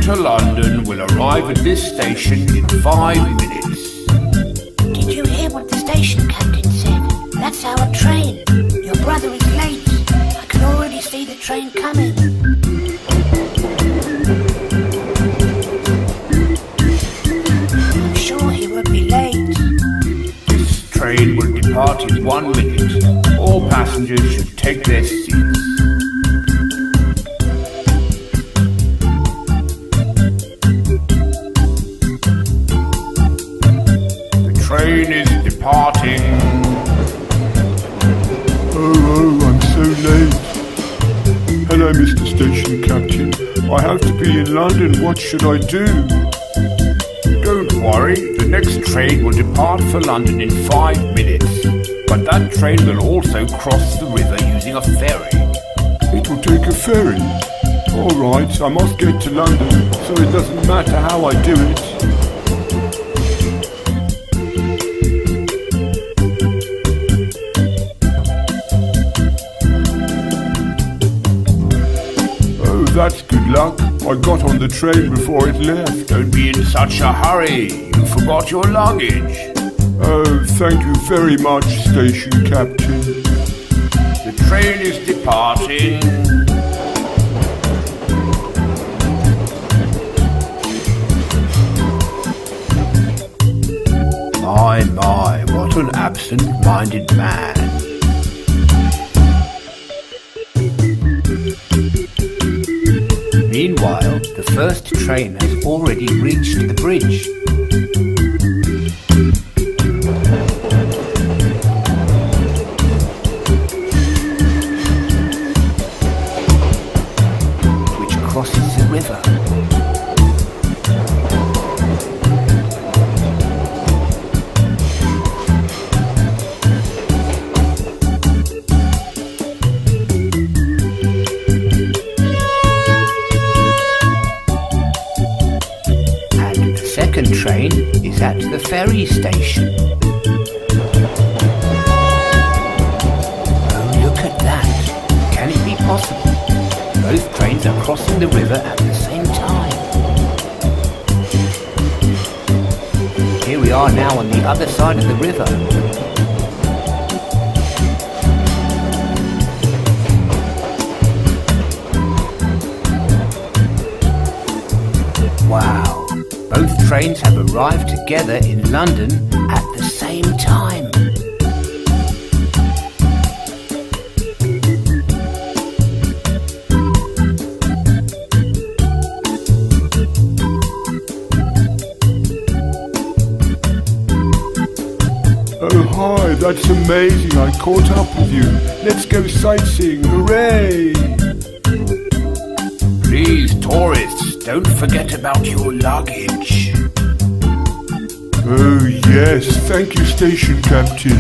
to London will arrive at this station in 5 minutes. Did you hear what the station captain said? That's our train. Your brother is late. I can already see the train coming. I'm sure he won't be late. This train will depart in 1 minute. All passengers should take their seats. The train is departing. Oh, I'm so late. Hello, Mr. Station Captain. I have to be in London. What should I do? Don't worry, the next train will depart for London in 5 minutes. But that train will also cross the river using a ferry. It will take a ferry. All right, I must get to London, so it doesn't matter how I do it. Oh, that's good luck. I got on the train before it left. Don't be in such a hurry. You forgot your luggage. Oh, thank you very much, Station Captain. The train is departing. My, what an absent-minded man. Meanwhile, the first train has already reached the bridge. Which crosses the river. The train is at the ferry station. Oh, look at that. Can it be possible? Both trains are crossing the river at the same time. Here we are now on the other side of the river. Wow. Both trains have arrived together in London at the same time. Oh, hi, that's amazing. I caught up with you. Let's go sightseeing. Hooray! Please, tourists, don't forget about your luggage. Oh, yes. Thank you, Station Captain.